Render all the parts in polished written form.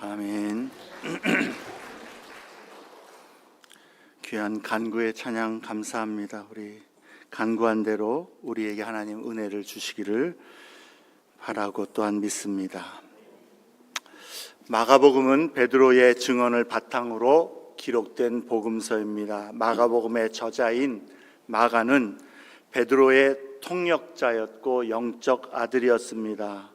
아멘. 귀한 간구의 찬양 감사합니다. 우리 간구한 대로 우리에게 하나님 은혜를 주시기를 바라고 또한 믿습니다. 마가복음은 베드로의 증언을 바탕으로 기록된 복음서입니다. 마가복음의 저자인 마가는 베드로의 통역자였고 영적 아들이었습니다.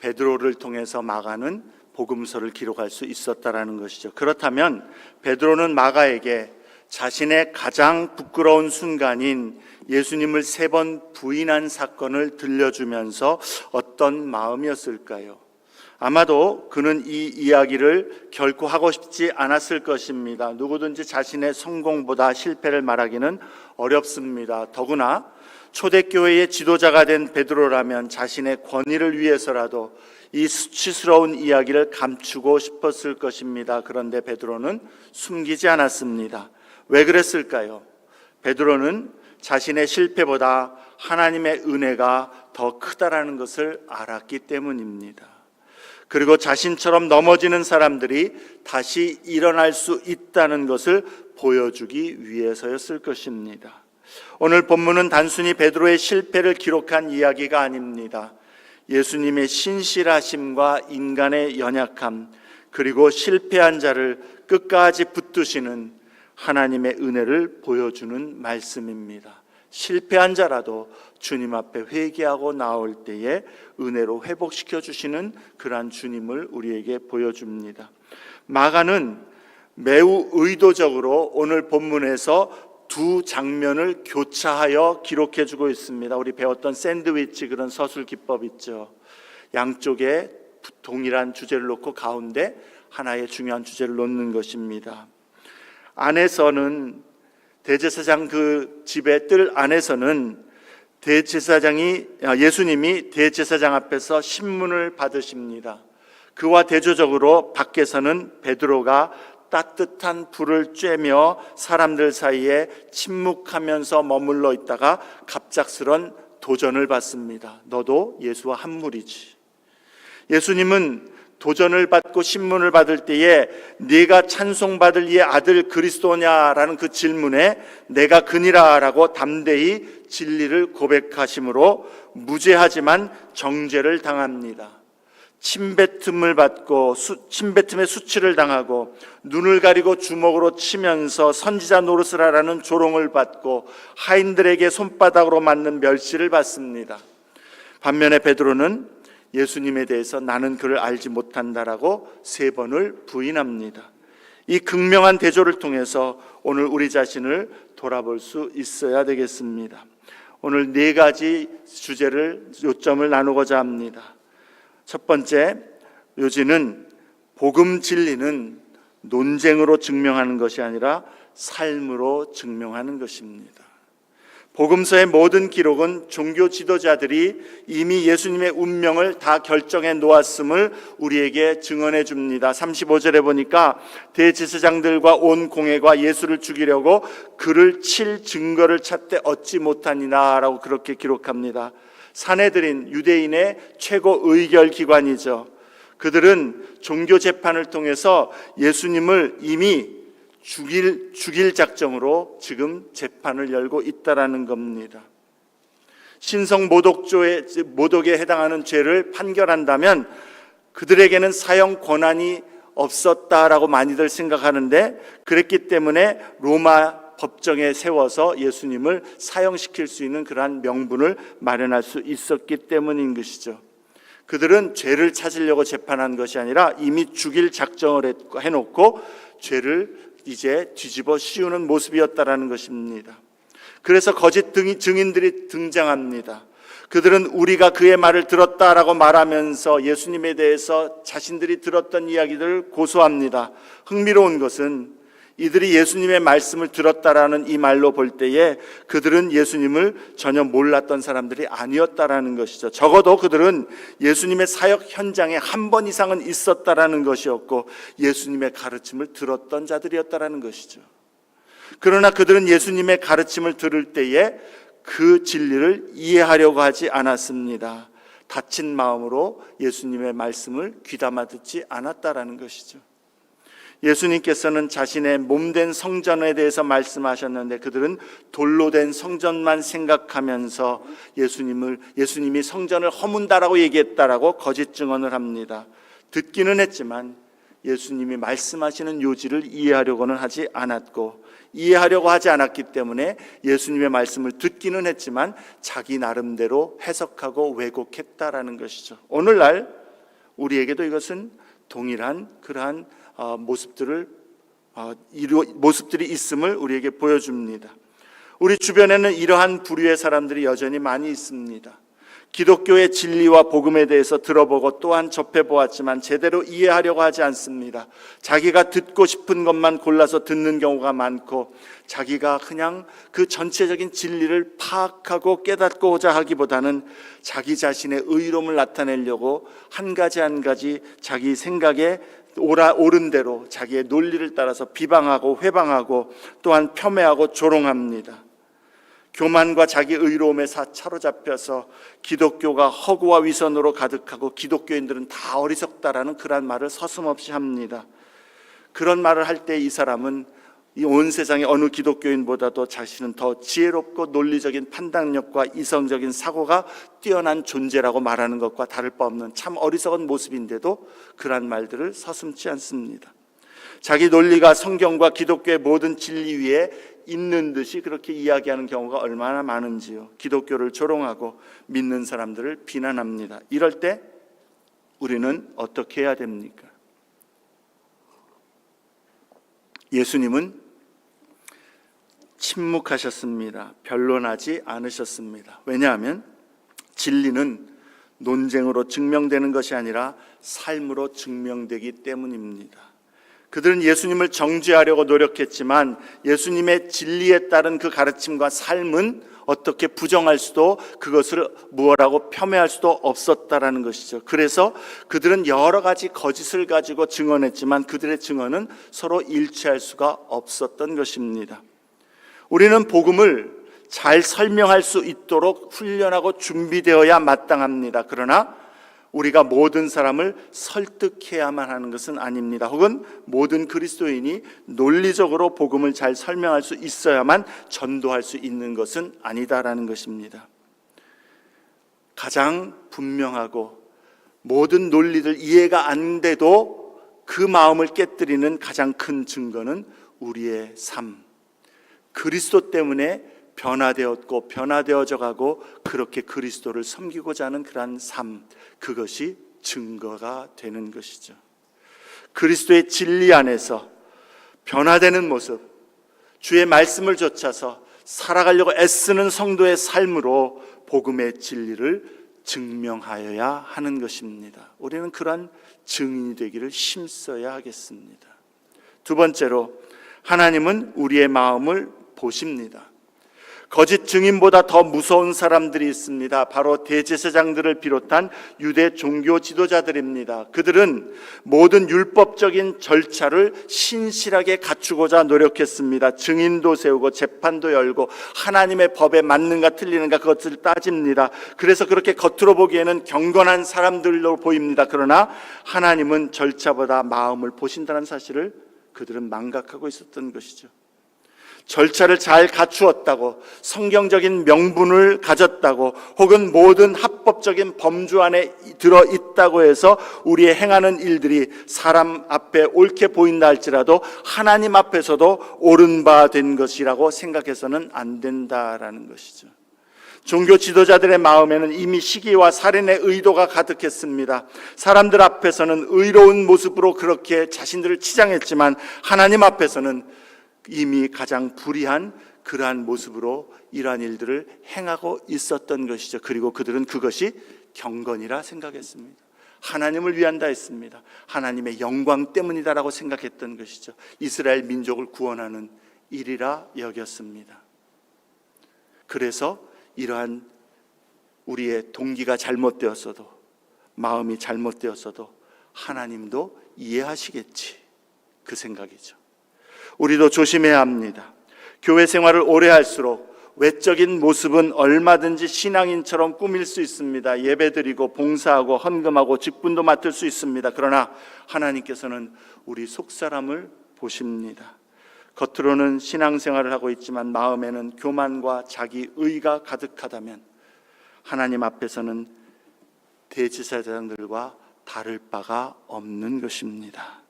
베드로를 통해서 마가는 복음서를 기록할 수 있었다라는 것이죠. 그렇다면 베드로는 마가에게 자신의 가장 부끄러운 순간인 예수님을 3번 부인한 사건을 들려주면서 어떤 마음이었을까요? 아마도 그는 이 이야기를 결코 하고 싶지 않았을 것입니다. 누구든지 자신의 성공보다 실패를 말하기는 어렵습니다. 더구나 초대교회의 지도자가 된 베드로라면 자신의 권위를 위해서라도 이 수치스러운 이야기를 감추고 싶었을 것입니다. 그런데 베드로는 숨기지 않았습니다. 왜 그랬을까요? 베드로는 자신의 실패보다 하나님의 은혜가 더 크다라는 것을 알았기 때문입니다. 그리고 자신처럼 넘어지는 사람들이 다시 일어날 수 있다는 것을 보여주기 위해서였을 것입니다. 오늘 본문은 단순히 베드로의 실패를 기록한 이야기가 아닙니다. 예수님의 신실하심과 인간의 연약함, 그리고 실패한 자를 끝까지 붙드시는 하나님의 은혜를 보여주는 말씀입니다. 실패한 자라도 주님 앞에 회개하고 나올 때에 은혜로 회복시켜 주시는 그러한 주님을 우리에게 보여줍니다. 마가는 매우 의도적으로 오늘 본문에서 두 장면을 교차하여 기록해주고 있습니다. 우리 배웠던 샌드위치 그런 서술 기법 있죠. 양쪽에 동일한 주제를 놓고 가운데 하나의 중요한 주제를 놓는 것입니다. 안에서는 대제사장 그 집의 뜰 안에서는 예수님이 대제사장 앞에서 신문을 받으십니다. 그와 대조적으로 밖에서는 베드로가 따뜻한 불을 쬐며 사람들 사이에 침묵하면서 머물러 있다가 갑작스런 도전을 받습니다. 너도 예수와 한 무리지. 예수님은 도전을 받고 신문을 받을 때에 네가 찬송받을 이의 아들 그리스도냐라는 그 질문에 내가 그니라라고 담대히 진리를 고백하심으로 무죄하지만 정죄를 당합니다. 침뱉음을 받고 침뱉음의 수치를 당하고 눈을 가리고 주먹으로 치면서 선지자 노릇을 하라는 조롱을 받고 하인들에게 손바닥으로 맞는 멸시를 받습니다. 반면에 베드로는 예수님에 대해서 나는 그를 알지 못한다라고 3번을 부인합니다. 이 극명한 대조를 통해서 오늘 우리 자신을 돌아볼 수 있어야 되겠습니다. 오늘 4가지 주제를 요점을 나누고자 합니다. 첫 번째, 요지는 복음 진리는 논쟁으로 증명하는 것이 아니라 삶으로 증명하는 것입니다. 복음서의 모든 기록은 종교 지도자들이 이미 예수님의 운명을 다 결정해 놓았음을 우리에게 증언해 줍니다. 35절에 보니까 대제사장들과 온 공회가 예수를 죽이려고 그를 칠 증거를 찾되 얻지 못하니라 라고 그렇게 기록합니다. 산헤드린, 유대인의 최고 의결 기관이죠. 그들은 종교 재판을 통해서 예수님을 이미 죽일 작정으로 지금 재판을 열고 있다라는 겁니다. 신성 모독에 해당하는 죄를 판결한다면 그들에게는 사형 권한이 없었다라고 많이들 생각하는데, 그랬기 때문에 로마 법정에 세워서 예수님을 사형시킬 수 있는 그러한 명분을 마련할 수 있었기 때문인 것이죠. 그들은 죄를 찾으려고 재판한 것이 아니라 이미 죽일 작정을 해놓고 죄를 이제 뒤집어 씌우는 모습이었다라는 것입니다. 그래서 거짓 증인들이 등장합니다. 그들은 우리가 그의 말을 들었다라고 말하면서 예수님에 대해서 자신들이 들었던 이야기들을 고소합니다. 흥미로운 것은 이들이 예수님의 말씀을 들었다라는 이 말로 볼 때에 그들은 예수님을 전혀 몰랐던 사람들이 아니었다라는 것이죠. 적어도 그들은 예수님의 사역 현장에 한 번 이상은 있었다라는 것이었고 예수님의 가르침을 들었던 자들이었다라는 것이죠. 그러나 그들은 예수님의 가르침을 들을 때에 그 진리를 이해하려고 하지 않았습니다. 닫힌 마음으로 예수님의 말씀을 귀담아 듣지 않았다라는 것이죠. 예수님께서는 자신의 몸된 성전에 대해서 말씀하셨는데 그들은 돌로 된 성전만 생각하면서 예수님이 성전을 허문다라고 얘기했다라고 거짓 증언을 합니다. 듣기는 했지만 예수님이 말씀하시는 요지를 이해하려고는 하지 않았고, 이해하려고 하지 않았기 때문에 예수님의 말씀을 듣기는 했지만 자기 나름대로 해석하고 왜곡했다라는 것이죠. 오늘날 우리에게도 이것은 동일한 그러한 모습들이 있음을 우리에게 보여줍니다. 우리 주변에는 이러한 부류의 사람들이 여전히 많이 있습니다. 기독교의 진리와 복음에 대해서 들어보고 또한 접해보았지만 제대로 이해하려고 하지 않습니다. 자기가 듣고 싶은 것만 골라서 듣는 경우가 많고, 자기가 그냥 그 전체적인 진리를 파악하고 깨닫고자 하기보다는 자기 자신의 의로움을 나타내려고 한 가지 자기 생각에 옳은 대로 자기의 논리를 따라서 비방하고 회방하고 또한 폄훼하고 조롱합니다. 교만과 자기 의로움에 사로잡혀서 기독교가 허구와 위선으로 가득하고 기독교인들은 다 어리석다라는 그런 말을 서슴없이 합니다. 그런 말을 할 때 이 사람은 이 온 세상의 어느 기독교인보다도 자신은 더 지혜롭고 논리적인 판단력과 이성적인 사고가 뛰어난 존재라고 말하는 것과 다를 바 없는 참 어리석은 모습인데도 그런 말들을 서슴지 않습니다. 자기 논리가 성경과 기독교의 모든 진리 위에 있는 듯이 그렇게 이야기하는 경우가 얼마나 많은지요. 기독교를 조롱하고 믿는 사람들을 비난합니다. 이럴 때 우리는 어떻게 해야 됩니까? 예수님은 침묵하셨습니다. 변론하지 않으셨습니다. 왜냐하면 진리는 논쟁으로 증명되는 것이 아니라 삶으로 증명되기 때문입니다. 그들은 예수님을 정죄하려고 노력했지만 예수님의 진리에 따른 그 가르침과 삶은 어떻게 부정할 수도, 그것을 무엇라고 폄훼할 수도 없었다라는 것이죠. 그래서 그들은 여러 가지 거짓을 가지고 증언했지만 그들의 증언은 서로 일치할 수가 없었던 것입니다. 우리는 복음을 잘 설명할 수 있도록 훈련하고 준비되어야 마땅합니다. 그러나 우리가 모든 사람을 설득해야만 하는 것은 아닙니다. 혹은 모든 그리스도인이 논리적으로 복음을 잘 설명할 수 있어야만 전도할 수 있는 것은 아니다라는 것입니다. 가장 분명하고 모든 논리들 이해가 안 돼도 그 마음을 깨뜨리는 가장 큰 증거는 우리의 삶, 그리스도 때문에 변화되었고 변화되어져 가고 그렇게 그리스도를 섬기고자 하는 그러한 삶, 그것이 증거가 되는 것이죠. 그리스도의 진리 안에서 변화되는 모습, 주의 말씀을 좇아서 살아가려고 애쓰는 성도의 삶으로 복음의 진리를 증명하여야 하는 것입니다. 우리는 그러한 증인이 되기를 힘써야 하겠습니다. 두 번째로, 하나님은 우리의 마음을 보십니다. 거짓 증인보다 더 무서운 사람들이 있습니다. 바로 대제사장들을 비롯한 유대 종교 지도자들입니다. 그들은 모든 율법적인 절차를 신실하게 갖추고자 노력했습니다. 증인도 세우고 재판도 열고 하나님의 법에 맞는가 틀리는가 그것을 따집니다. 그래서 그렇게 겉으로 보기에는 경건한 사람들로 보입니다. 그러나 하나님은 절차보다 마음을 보신다는 사실을 그들은 망각하고 있었던 것이죠. 절차를 잘 갖추었다고, 성경적인 명분을 가졌다고, 혹은 모든 합법적인 범주 안에 들어있다고 해서 우리의 행하는 일들이 사람 앞에 옳게 보인다 할지라도 하나님 앞에서도 옳은 바 된 것이라고 생각해서는 안 된다라는 것이죠. 종교 지도자들의 마음에는 이미 시기와 살인의 의도가 가득했습니다. 사람들 앞에서는 의로운 모습으로 그렇게 자신들을 치장했지만 하나님 앞에서는 이미 가장 불의한 그러한 모습으로 이러한 일들을 행하고 있었던 것이죠. 그리고 그들은 그것이 경건이라 생각했습니다. 하나님을 위한다 했습니다. 하나님의 영광 때문이다라고 생각했던 것이죠. 이스라엘 민족을 구원하는 일이라 여겼습니다. 그래서 이러한 우리의 동기가 잘못되었어도, 마음이 잘못되었어도 하나님도 이해하시겠지, 그 생각이죠. 우리도 조심해야 합니다. 교회 생활을 오래 할수록 외적인 모습은 얼마든지 신앙인처럼 꾸밀 수 있습니다. 예배드리고 봉사하고 헌금하고 직분도 맡을 수 있습니다. 그러나 하나님께서는 우리 속사람을 보십니다. 겉으로는 신앙생활을 하고 있지만 마음에는 교만과 자기의가 가득하다면 하나님 앞에서는 대제사장들과 다를 바가 없는 것입니다.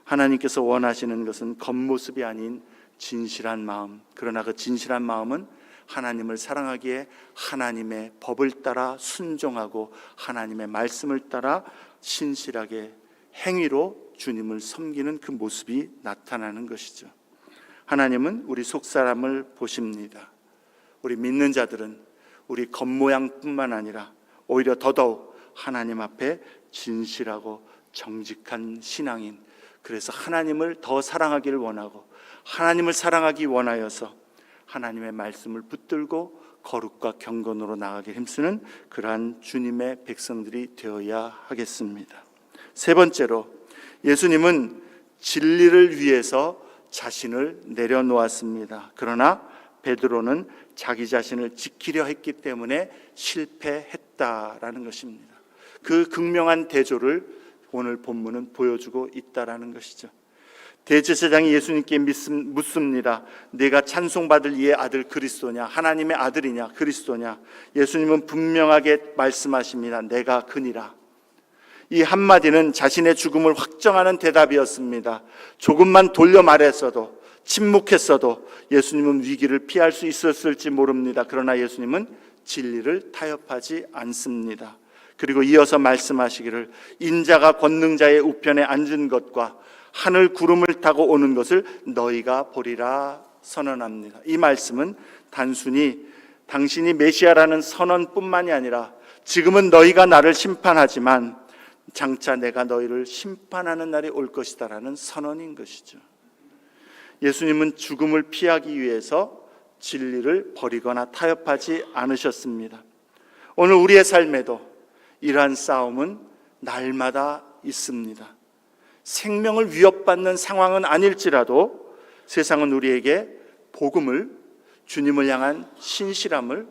하나님께서 원하시는 것은 겉모습이 아닌 진실한 마음, 그러나 그 진실한 마음은 하나님을 사랑하기에 하나님의 법을 따라 순종하고 하나님의 말씀을 따라 신실하게 행위로 주님을 섬기는 그 모습이 나타나는 것이죠. 하나님은 우리 속사람을 보십니다. 우리 믿는 자들은 우리 겉모양뿐만 아니라 오히려 더더욱 하나님 앞에 진실하고 정직한 신앙인, 그래서 하나님을 더 사랑하기를 원하고 하나님을 사랑하기 원하여서 하나님의 말씀을 붙들고 거룩과 경건으로 나아가기 힘쓰는 그러한 주님의 백성들이 되어야 하겠습니다. 세 번째로, 예수님은 진리를 위해서 자신을 내려놓았습니다. 그러나 베드로는 자기 자신을 지키려 했기 때문에 실패했다라는 것입니다. 그 극명한 대조를 오늘 본문은 보여주고 있다라는 것이죠. 대제사장이 예수님께 묻습니다. 네가 찬송받을 이의 아들 그리스도냐, 하나님의 아들이냐, 그리스도냐? 예수님은 분명하게 말씀하십니다. 내가 그니라. 이 한마디는 자신의 죽음을 확정하는 대답이었습니다. 조금만 돌려 말했어도, 침묵했어도 예수님은 위기를 피할 수 있었을지 모릅니다. 그러나 예수님은 진리를 타협하지 않습니다. 그리고 이어서 말씀하시기를 인자가 권능자의 우편에 앉은 것과 하늘 구름을 타고 오는 것을 너희가 보리라 선언합니다. 이 말씀은 단순히 당신이 메시아라는 선언뿐만이 아니라 지금은 너희가 나를 심판하지만 장차 내가 너희를 심판하는 날이 올 것이다라는 선언인 것이죠. 예수님은 죽음을 피하기 위해서 진리를 버리거나 타협하지 않으셨습니다. 오늘 우리의 삶에도 이러한 싸움은 날마다 있습니다. 생명을 위협받는 상황은 아닐지라도 세상은 우리에게 복음을, 주님을 향한 신실함을,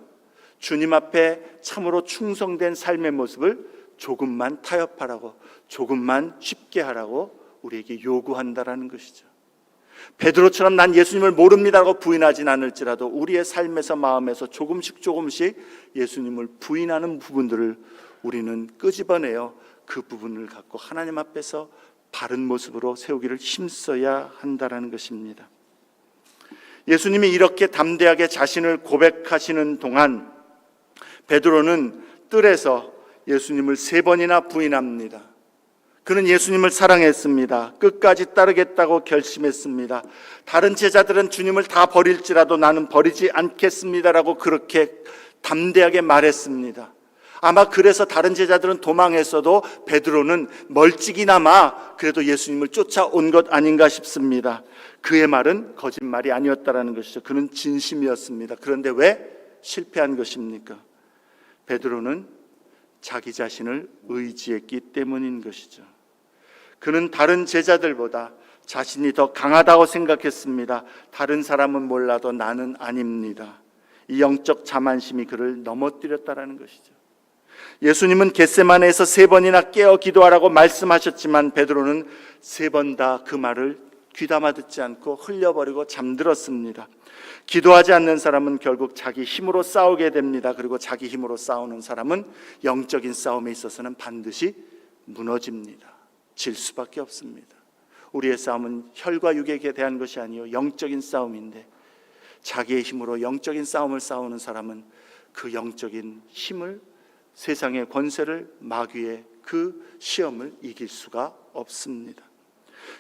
주님 앞에 참으로 충성된 삶의 모습을 조금만 타협하라고, 조금만 쉽게 하라고 우리에게 요구한다라는 것이죠. 베드로처럼 난 예수님을 모릅니다라고 부인하진 않을지라도 우리의 삶에서, 마음에서 조금씩 예수님을 부인하는 부분들을 우리는 끄집어내어 그 부분을 갖고 하나님 앞에서 바른 모습으로 세우기를 힘써야 한다는 것입니다. 예수님이 이렇게 담대하게 자신을 고백하시는 동안 베드로는 뜰에서 예수님을 3번이나 부인합니다. 그는 예수님을 사랑했습니다. 끝까지 따르겠다고 결심했습니다. 다른 제자들은 주님을 다 버릴지라도 나는 버리지 않겠습니다라고 그렇게 담대하게 말했습니다. 아마 그래서 다른 제자들은 도망했어도 베드로는 멀찍이나마 그래도 예수님을 쫓아온 것 아닌가 싶습니다. 그의 말은 거짓말이 아니었다라는 것이죠. 그는 진심이었습니다. 그런데 왜 실패한 것입니까? 베드로는 자기 자신을 의지했기 때문인 것이죠. 그는 다른 제자들보다 자신이 더 강하다고 생각했습니다. 다른 사람은 몰라도 나는 아닙니다. 이 영적 자만심이 그를 넘어뜨렸다라는 것이죠. 예수님은 겟세마네에서 3번이나 깨어 기도하라고 말씀하셨지만 베드로는 3번 다 그 말을 귀담아 듣지 않고 흘려버리고 잠들었습니다. 기도하지 않는 사람은 결국 자기 힘으로 싸우게 됩니다. 그리고 자기 힘으로 싸우는 사람은 영적인 싸움에 있어서는 반드시 무너집니다. 질 수밖에 없습니다. 우리의 싸움은 혈과 육에 대한 것이 아니요 영적인 싸움인데, 자기의 힘으로 영적인 싸움을 싸우는 사람은 그 영적인 힘을, 세상의 권세를, 마귀의 그 시험을 이길 수가 없습니다.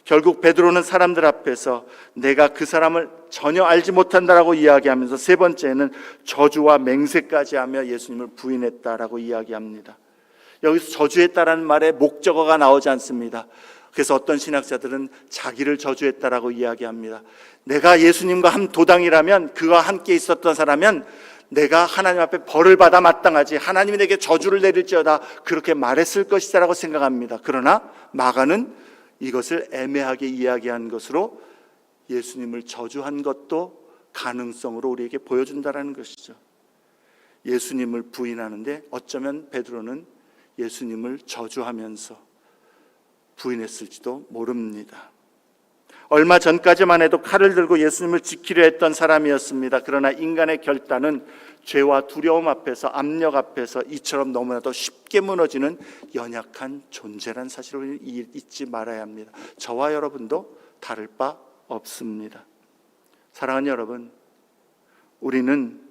결국 베드로는 사람들 앞에서 내가 그 사람을 전혀 알지 못한다라고 이야기하면서 3번째는 저주와 맹세까지 하며 예수님을 부인했다라고 이야기합니다. 여기서 저주했다라는 말에 목적어가 나오지 않습니다. 그래서 어떤 신학자들은 자기를 저주했다라고 이야기합니다. 내가 예수님과 한 도당이라면, 그와 함께 있었던 사람은 내가 하나님 앞에 벌을 받아 마땅하지, 하나님이 내게 저주를 내릴지어다 그렇게 말했을 것이다라고 생각합니다. 그러나 마가는 이것을 애매하게 이야기한 것으로 예수님을 저주한 것도 가능성으로 우리에게 보여준다라는 것이죠. 예수님을 부인하는데 어쩌면 베드로는 예수님을 저주하면서 부인했을지도 모릅니다. 얼마 전까지만 해도 칼을 들고 예수님을 지키려 했던 사람이었습니다. 그러나 인간의 결단은 죄와 두려움 앞에서, 압력 앞에서 이처럼 너무나도 쉽게 무너지는 연약한 존재란 사실을 잊지 말아야 합니다. 저와 여러분도 다를 바 없습니다. 사랑하는 여러분, 우리는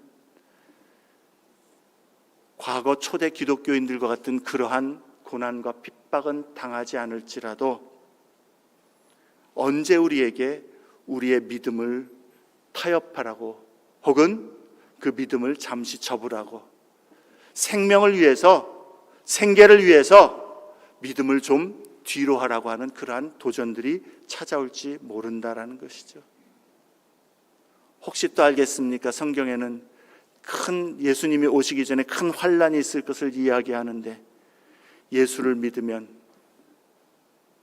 과거 초대 기독교인들과 같은 그러한 고난과 핍박은 당하지 않을지라도 언제 우리에게 우리의 믿음을 타협하라고 혹은 그 믿음을 잠시 접으라고, 생명을 위해서, 생계를 위해서 믿음을 좀 뒤로 하라고 하는 그러한 도전들이 찾아올지 모른다라는 것이죠. 혹시 또 알겠습니까? 성경에는 큰 예수님이 오시기 전에 큰 환란이 있을 것을 이야기하는데, 예수를 믿으면,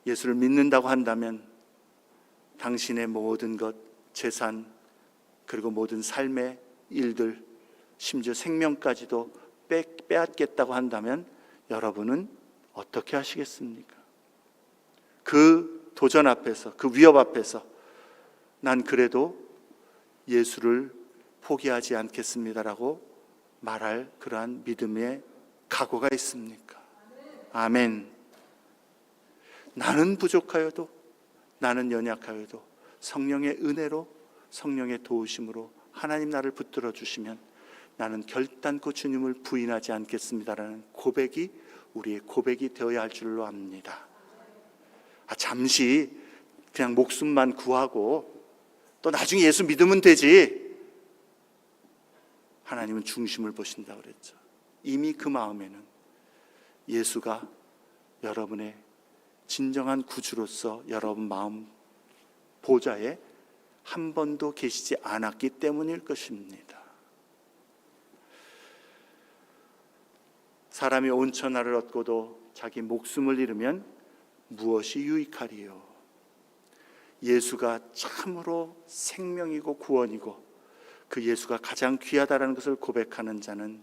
예수를 믿는다고 한다면 당신의 모든 것, 재산, 그리고 모든 삶의 일들, 심지어 생명까지도 빼앗겠다고 한다면 여러분은 어떻게 하시겠습니까? 그 도전 앞에서, 그 위협 앞에서 난 그래도 예수를 포기하지 않겠습니다라고 말할 그러한 믿음의 각오가 있습니까? 아멘. 나는 부족하여도, 나는 연약하여도 성령의 은혜로, 성령의 도우심으로 하나님 나를 붙들어 주시면 나는 결단코 주님을 부인하지 않겠습니다라는 고백이 우리의 고백이 되어야 할 줄로 압니다. 잠시 그냥 목숨만 구하고 또 나중에 예수 믿으면 되지. 하나님은 중심을 보신다고 그랬죠. 이미 그 마음에는 예수가 여러분의 진정한 구주로서 여러분 마음 보좌에 한 번도 계시지 않았기 때문일 것입니다. 사람이 온 천하를 얻고도 자기 목숨을 잃으면 무엇이 유익하리요? 예수가 참으로 생명이고 구원이고 그 예수가 가장 귀하다는 것을 고백하는 자는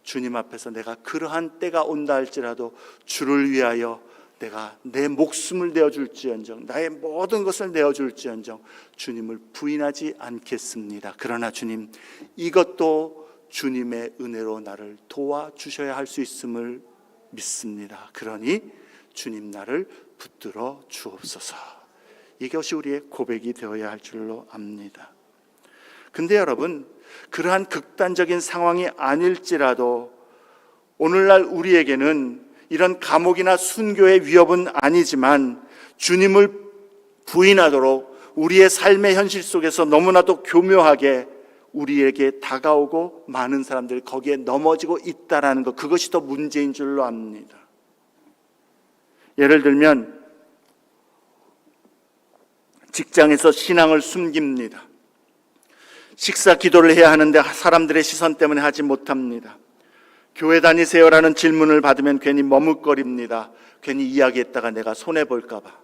주님 앞에서 내가 그러한 때가 온다 할지라도 주를 위하여 내가 내 목숨을 내어줄지언정, 나의 모든 것을 내어줄지언정 주님을 부인하지 않겠습니다. 그러나 주님, 이것도 주님의 은혜로 나를 도와주셔야 할 수 있음을 믿습니다. 그러니 주님 나를 붙들어 주옵소서. 이것이 우리의 고백이 되어야 할 줄로 압니다. 근데 여러분, 그러한 극단적인 상황이 아닐지라도 오늘날 우리에게는 이런 감옥이나 순교의 위협은 아니지만 주님을 부인하도록 우리의 삶의 현실 속에서 너무나도 교묘하게 우리에게 다가오고 많은 사람들이 거기에 넘어지고 있다라는 것, 그것이 더 문제인 줄로 압니다. 예를 들면 직장에서 신앙을 숨깁니다. 식사 기도를 해야 하는데 사람들의 시선 때문에 하지 못합니다. 교회 다니세요라는 질문을 받으면 괜히 머뭇거립니다. 괜히 이야기했다가 내가 손해볼까 봐.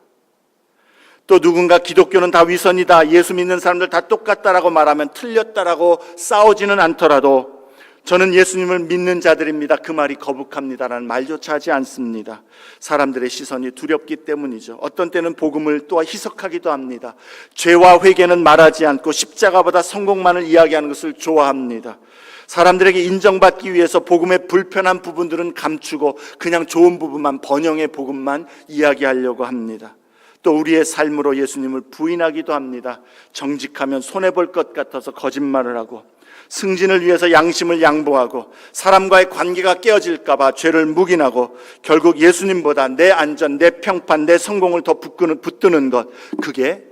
또 누군가 기독교는 다 위선이다, 예수 믿는 사람들 다 똑같다라고 말하면 틀렸다라고 싸우지는 않더라도 저는 예수님을 믿는 자들입니다, 그 말이 거북합니다라는 말조차 하지 않습니다. 사람들의 시선이 두렵기 때문이죠. 어떤 때는 복음을 또 희석하기도 합니다. 죄와 회개는 말하지 않고 십자가보다 성공만을 이야기하는 것을 좋아합니다. 사람들에게 인정받기 위해서 복음의 불편한 부분들은 감추고 그냥 좋은 부분만, 번영의 복음만 이야기하려고 합니다. 또 우리의 삶으로 예수님을 부인하기도 합니다. 정직하면 손해볼 것 같아서 거짓말을 하고, 승진을 위해서 양심을 양보하고, 사람과의 관계가 깨어질까 봐 죄를 묵인하고, 결국 예수님보다 내 안전, 내 평판, 내 성공을 더 붙드는 것, 그게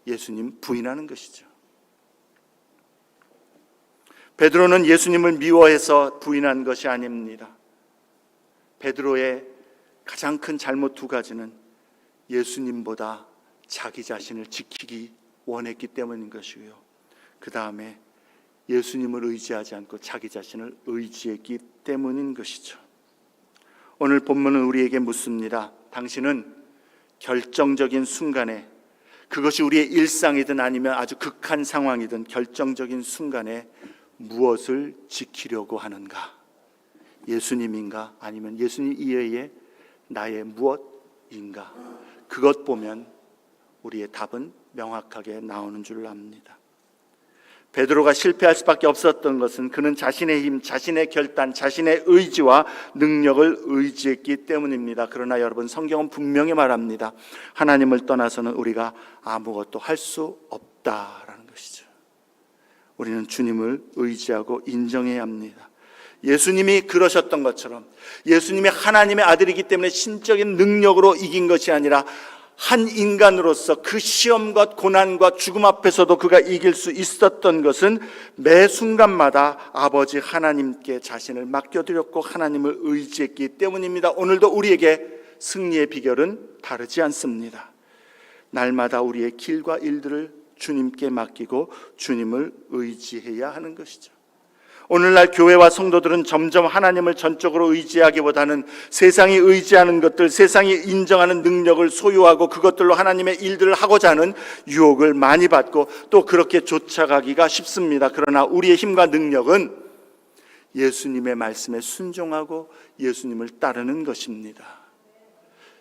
예수님 부인하는 것이죠. 베드로는 예수님을 미워해서 부인한 것이 아닙니다. 베드로의 가장 큰 잘못 두 가지는 예수님보다 자기 자신을 지키기 원했기 때문인 것이고요, 그 다음에 예수님을 의지하지 않고 자기 자신을 의지했기 때문인 것이죠. 오늘 본문은 우리에게 묻습니다. 당신은 결정적인 순간에 그것이 우리의 일상이든 아니면 아주 극한 상황이든 결정적인 순간에 무엇을 지키려고 하는가? 예수님인가? 아니면 예수님 이외에 나의 무엇인가? 그것 보면 우리의 답은 명확하게 나오는 줄 압니다. 베드로가 실패할 수밖에 없었던 것은 그는 자신의 힘, 자신의 결단, 자신의 의지와 능력을 의지했기 때문입니다. 그러나 여러분, 성경은 분명히 말합니다. 하나님을 떠나서는 우리가 아무것도 할 수 없다라는 것이죠. 우리는 주님을 의지하고 인정해야 합니다. 예수님이 그러셨던 것처럼 예수님이 하나님의 아들이기 때문에 신적인 능력으로 이긴 것이 아니라 한 인간으로서 그 시험과 고난과 죽음 앞에서도 그가 이길 수 있었던 것은 매 순간마다 아버지 하나님께 자신을 맡겨드렸고 하나님을 의지했기 때문입니다. 오늘도 우리에게 승리의 비결은 다르지 않습니다. 날마다 우리의 길과 일들을 주님께 맡기고 주님을 의지해야 하는 것이죠. 오늘날 교회와 성도들은 점점 하나님을 전적으로 의지하기보다는 세상이 의지하는 것들, 세상이 인정하는 능력을 소유하고 그것들로 하나님의 일들을 하고자 하는 유혹을 많이 받고 또 그렇게 쫓아가기가 쉽습니다. 그러나 우리의 힘과 능력은 예수님의 말씀에 순종하고 예수님을 따르는 것입니다.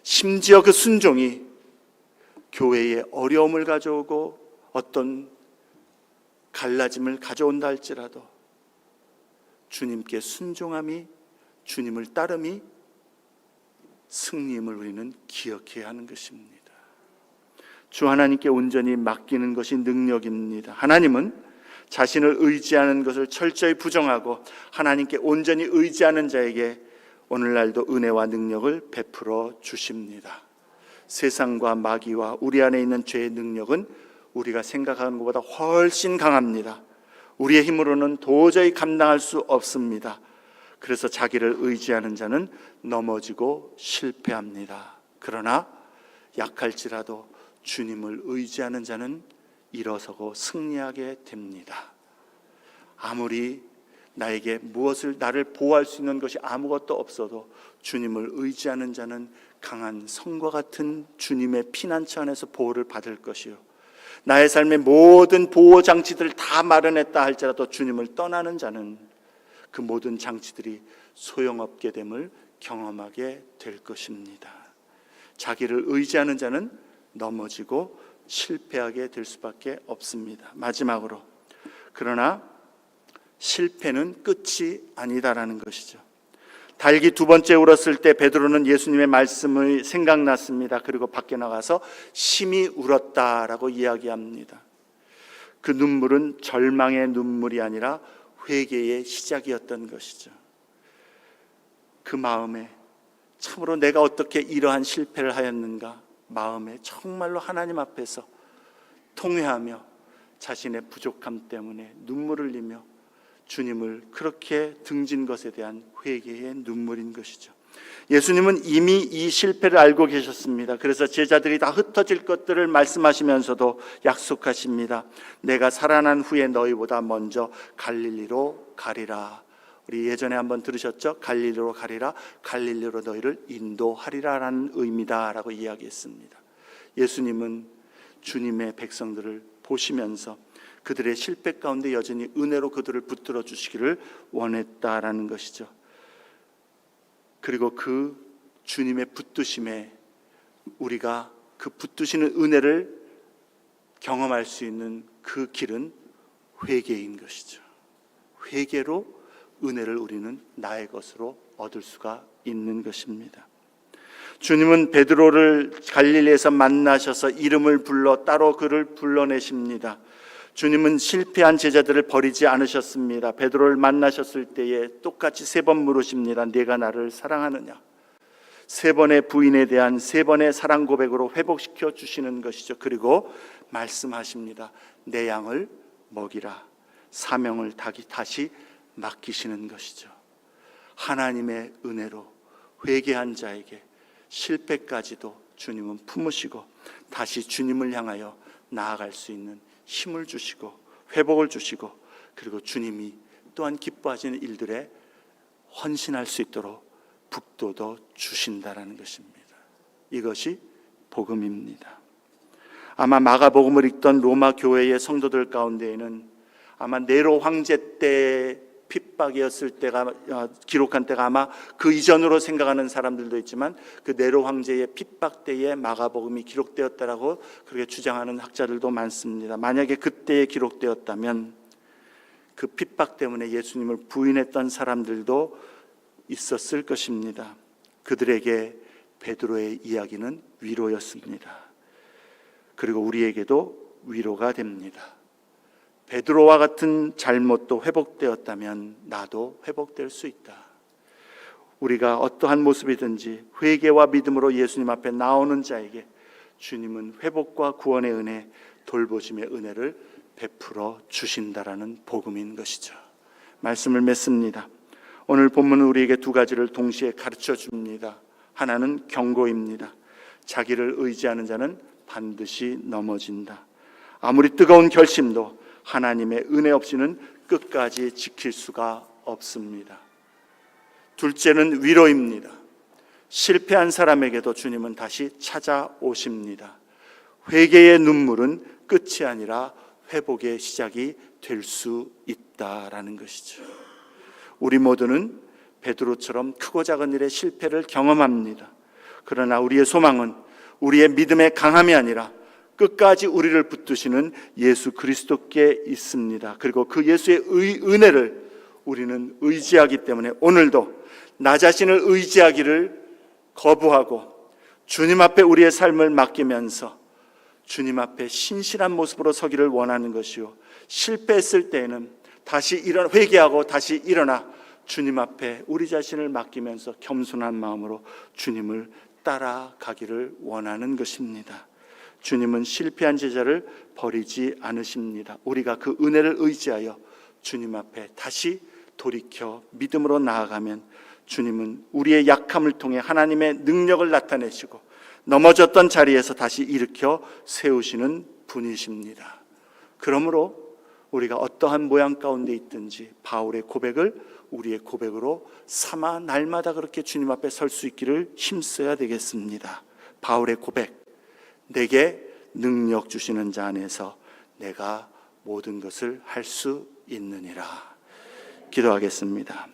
심지어 그 순종이 교회에 어려움을 가져오고 어떤 갈라짐을 가져온다 할지라도 주님께 순종함이, 주님을 따름이 승리임을 우리는 기억해야 하는 것입니다. 주 하나님께 온전히 맡기는 것이 능력입니다. 하나님은 자신을 의지하는 것을 철저히 부정하고 하나님께 온전히 의지하는 자에게 오늘날도 은혜와 능력을 베풀어 주십니다. 세상과 마귀와 우리 안에 있는 죄의 능력은 우리가 생각하는 것보다 훨씬 강합니다. 우리의 힘으로는 도저히 감당할 수 없습니다. 그래서 자기를 의지하는 자는 넘어지고 실패합니다. 그러나 약할지라도 주님을 의지하는 자는 일어서고 승리하게 됩니다. 아무리 나에게 무엇을 나를 보호할 수 있는 것이 아무것도 없어도 주님을 의지하는 자는 강한 성과 같은 주님의 피난처 안에서 보호를 받을 것이요, 나의 삶의 모든 보호 장치들을 다 마련했다 할지라도 주님을 떠나는 자는 그 모든 장치들이 소용없게 됨을 경험하게 될 것입니다. 자기를 의지하는 자는 넘어지고 실패하게 될 수밖에 없습니다. 마지막으로, 그러나 실패는 끝이 아니다라는 것이죠. 닭이 두 번째 울었을 때 베드로는 예수님의 말씀이 생각났습니다. 그리고 밖에 나가서 심히 울었다라고 이야기합니다. 그 눈물은 절망의 눈물이 아니라 회개의 시작이었던 것이죠. 그 마음에 참으로 내가 어떻게 이러한 실패를 하였는가, 마음에 정말로 하나님 앞에서 통회하며 자신의 부족함 때문에 눈물을 흘리며 주님을 그렇게 등진 것에 대한 회개의 눈물인 것이죠. 예수님은 이미 이 실패를 알고 계셨습니다. 그래서 제자들이 다 흩어질 것들을 말씀하시면서도 약속하십니다. 내가 살아난 후에 너희보다 먼저 갈릴리로 가리라. 우리 예전에 한번 들으셨죠? 갈릴리로 가리라, 갈릴리로 너희를 인도하리라라는 의미다라고 이야기했습니다. 예수님은 주님의 백성들을 보시면서 그들의 실패 가운데 여전히 은혜로 그들을 붙들어 주시기를 원했다라는 것이죠. 그리고 그 주님의 붙드심에 우리가 그 붙드시는 은혜를 경험할 수 있는 그 길은 회개인 것이죠. 회개로 은혜를 우리는 나의 것으로 얻을 수가 있는 것입니다. 주님은 베드로를 갈릴리에서 만나셔서 이름을 불러 따로 그를 불러내십니다. 주님은 실패한 제자들을 버리지 않으셨습니다. 베드로를 만나셨을 때에 똑같이 3번 물으십니다. 네가 나를 사랑하느냐? 3번의 부인에 대한 3번의 사랑 고백으로 회복시켜 주시는 것이죠. 그리고 말씀하십니다. 내 양을 먹이라. 사명을 다시 맡기시는 것이죠. 하나님의 은혜로 회개한 자에게 실패까지도 주님은 품으시고 다시 주님을 향하여 나아갈 수 있는 힘을 주시고 회복을 주시고, 그리고 주님이 또한 기뻐하시는 일들에 헌신할 수 있도록 북돋워 주신다라는 것입니다. 이것이 복음입니다. 아마 마가복음을 읽던 로마 교회의 성도들 가운데에는 아마 네로 황제 때 핍박이었을 때가 기록한 때가 아마 그 이전으로 생각하는 사람들도 있지만 그 네로 황제의 핍박 때에 마가복음이 기록되었다라고 그렇게 주장하는 학자들도 많습니다. 만약에 그때에 기록되었다면 그 핍박 때문에 예수님을 부인했던 사람들도 있었을 것입니다. 그들에게 베드로의 이야기는 위로였습니다. 그리고 우리에게도 위로가 됩니다. 베드로와 같은 잘못도 회복되었다면 나도 회복될 수 있다. 우리가 어떠한 모습이든지 회개와 믿음으로 예수님 앞에 나오는 자에게 주님은 회복과 구원의 은혜, 돌보심의 은혜를 베풀어 주신다라는 복음인 것이죠. 말씀을 맺습니다. 오늘 본문은 우리에게 두 가지를 동시에 가르쳐 줍니다. 하나는 경고입니다. 자기를 의지하는 자는 반드시 넘어진다. 아무리 뜨거운 결심도 하나님의 은혜 없이는 끝까지 지킬 수가 없습니다. 둘째는 위로입니다. 실패한 사람에게도 주님은 다시 찾아오십니다. 회개의 눈물은 끝이 아니라 회복의 시작이 될 수 있다라는 것이죠. 우리 모두는 베드로처럼 크고 작은 일의 실패를 경험합니다. 그러나 우리의 소망은 우리의 믿음의 강함이 아니라 끝까지 우리를 붙드시는 예수 그리스도께 있습니다. 그리고 그 예수의 은혜를 우리는 의지하기 때문에 오늘도 나 자신을 의지하기를 거부하고 주님 앞에 우리의 삶을 맡기면서 주님 앞에 신실한 모습으로 서기를 원하는 것이요, 실패했을 때에는 다시 회개하고 다시 일어나 주님 앞에 우리 자신을 맡기면서 겸손한 마음으로 주님을 따라가기를 원하는 것입니다. 주님은 실패한 제자를 버리지 않으십니다. 우리가 그 은혜를 의지하여 주님 앞에 다시 돌이켜 믿음으로 나아가면 주님은 우리의 약함을 통해 하나님의 능력을 나타내시고 넘어졌던 자리에서 다시 일으켜 세우시는 분이십니다. 그러므로 우리가 어떠한 모양 가운데 있든지 바울의 고백을 우리의 고백으로 삼아 날마다 그렇게 주님 앞에 설 수 있기를 힘써야 되겠습니다. 바울의 고백, 내게 능력 주시는 자 안에서 내가 모든 것을 할 수 있느니라. 기도하겠습니다.